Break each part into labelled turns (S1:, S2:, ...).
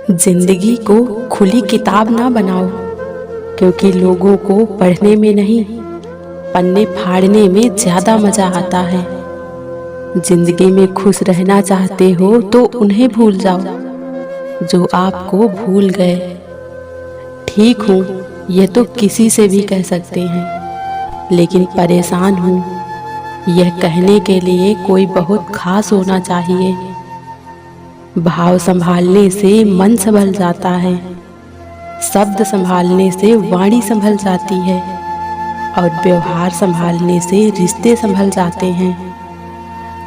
S1: जिंदगी को खुली किताब ना बनाओ, क्योंकि लोगों को पढ़ने में नहीं, पन्ने फाड़ने में ज़्यादा मज़ा आता है। जिंदगी में खुश रहना चाहते हो तो उन्हें भूल जाओ जो आपको भूल गए। ठीक हूँ यह तो किसी से भी कह सकते हैं, लेकिन परेशान हूँ यह कहने के लिए कोई बहुत खास होना चाहिए। भाव संभालने से मन संभल जाता है, शब्द संभालने से वाणी संभल जाती है और व्यवहार संभालने से रिश्ते संभल जाते हैं।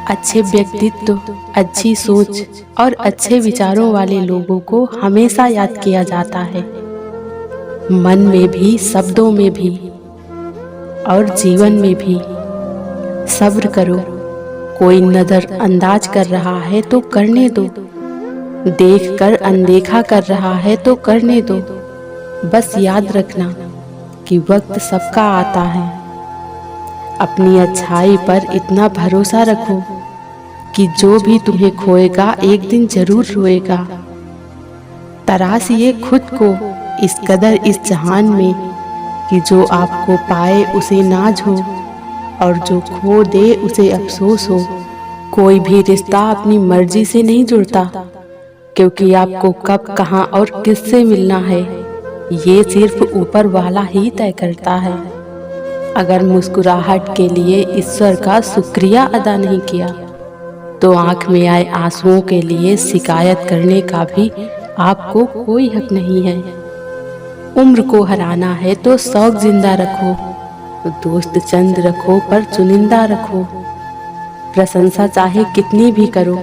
S1: अच्छे व्यक्तित्व, अच्छी सोच और अच्छे विचारों वाले लोगों को हमेशा याद किया जाता है, मन में भी, शब्दों में भी और जीवन में भी। सब्र करो, कोई नज़रअंदाज कर रहा है तो करने दो, देखकर अनदेखा कर रहा है तो करने दो। बस याद रखना कि वक्त सबका आता है। अपनी अच्छाई पर इतना भरोसा रखो कि जो भी तुम्हें खोएगा एक दिन जरूर रोएगा। तराशिए खुद को इस कदर इस जहान में कि जो आपको पाए उसे नाज हो और जो खो दे उसे अफसोस हो। कोई भी रिश्ता अपनी मर्जी से नहीं जुड़ता, क्योंकि आपको कब, कहाँ और किससे मिलना है ये सिर्फ ऊपर वाला ही तय करता है। अगर मुस्कुराहट के लिए ईश्वर का शुक्रिया अदा नहीं किया तो आंख में आए आंसुओं के लिए शिकायत करने का भी आपको कोई हक नहीं है। उम्र को हराना है तो शौक जिंदा रखो, दोस्त चंद रखो पर चुनिंदा रखो। प्रशंसा चाहे कितनी भी करो,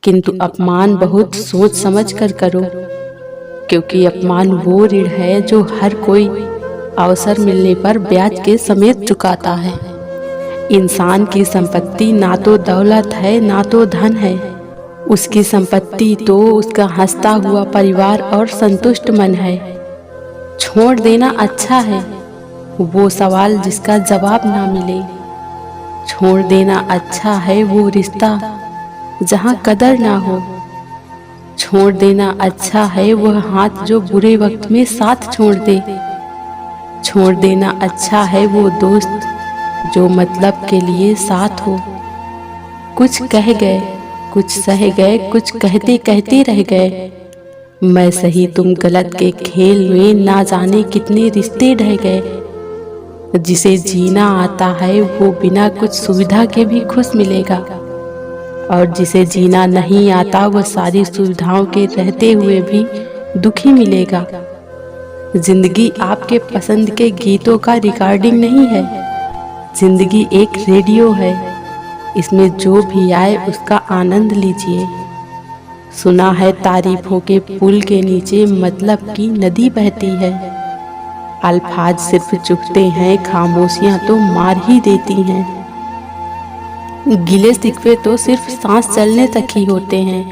S1: किंतु अपमान बहुत सोच समझ कर करो, क्योंकि अपमान वो ऋण है जो हर कोई अवसर मिलने पर ब्याज के समेत चुकाता है। इंसान की संपत्ति ना तो दौलत है ना तो धन है, उसकी संपत्ति तो उसका हंसता हुआ परिवार और संतुष्ट मन है। छोड़ देना अच्छा है वो सवाल जिसका जवाब ना मिले, छोड़ देना अच्छा है वो रिश्ता जहाँ कदर ना हो, छोड़ देना अच्छा है वह हाथ जो बुरे वक्त में साथ छोड़ दे, छोड़ देना अच्छा है वो दोस्त जो मतलब के लिए साथ हो। कुछ कह गए, कुछ सह गए, कुछ कहते कहते रह गए। मैं सही तुम गलत के खेल में ना जाने कितने रिश्ते ढह गए। जिसे जीना आता है वो बिना कुछ सुविधा के भी खुश मिलेगा, और जिसे जीना नहीं आता वह सारी सुविधाओं के रहते हुए भी दुखी मिलेगा। जिंदगी आपके पसंद के गीतों का रिकॉर्डिंग नहीं है, जिंदगी एक रेडियो है, इसमें जो भी आए उसका आनंद लीजिए। सुना है तारीफों के पुल के नीचे मतलब की नदी बहती है। अल्फाज सिर्फ चुभते हैं, खामोशियां तो मार ही देती हैं। गिले शिकवे तो सिर्फ सांस चलने तक ही होते हैं,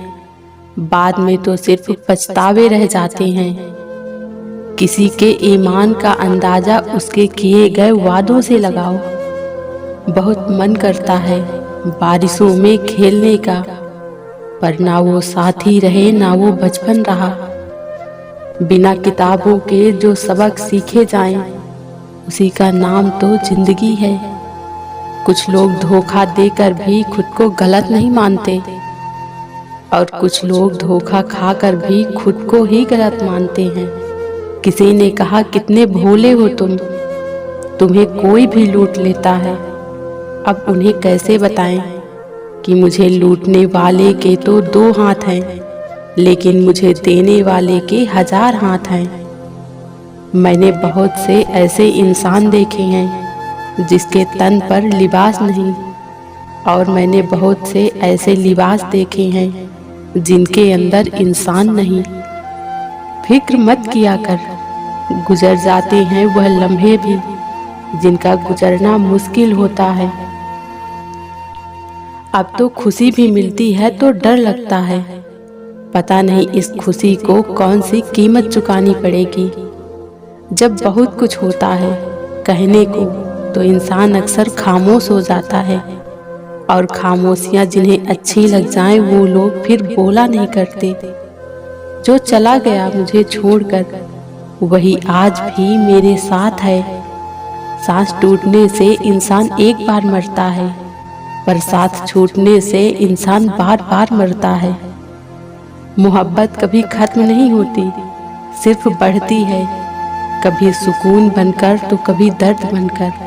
S1: बाद में तो सिर्फ पछतावे रह जाते हैं। किसी के ईमान का अंदाजा उसके किए गए वादों से लगाओ। बहुत मन करता है बारिशों में खेलने का, पर ना वो साथी रहे ना वो बचपन रहा। बिना किताबों के जो सबक सीखे जाएं, उसी का नाम तो जिंदगी है। कुछ लोग धोखा देकर भी खुद को गलत नहीं मानते, और कुछ लोग धोखा खाकर भी खुद को ही गलत मानते हैं। किसी ने कहा कितने भोले हो तुम, तुम्हें कोई भी लूट लेता है। अब उन्हें कैसे बताएं कि मुझे लूटने वाले के तो 2 हाथ हैं, लेकिन मुझे देने वाले के 1000 हाथ हैं। मैंने बहुत से ऐसे इंसान देखे हैं जिसके तन पर लिबास नहीं, और मैंने बहुत से ऐसे लिबास देखे हैं जिनके अंदर इंसान नहीं। फिक्र मत किया कर, गुजर जाते हैं वह लम्हे भी जिनका गुजरना मुश्किल होता है। अब तो खुशी भी मिलती है तो डर लगता है, पता नहीं इस खुशी को कौन सी कीमत चुकानी पड़ेगी। जब बहुत कुछ होता है कहने को तो इंसान अक्सर खामोश हो जाता है, और खामोशियाँ जिन्हें अच्छी लग जाएं वो लोग फिर बोला नहीं करते। जो चला गया मुझे छोड़कर, वही आज भी मेरे साथ है। सांस टूटने से इंसान एक बार मरता है, पर साथ छूटने से इंसान बार बार मरता है। मोहब्बत कभी खत्म नहीं होती, सिर्फ बढ़ती है, कभी सुकून बनकर तो कभी दर्द बनकर।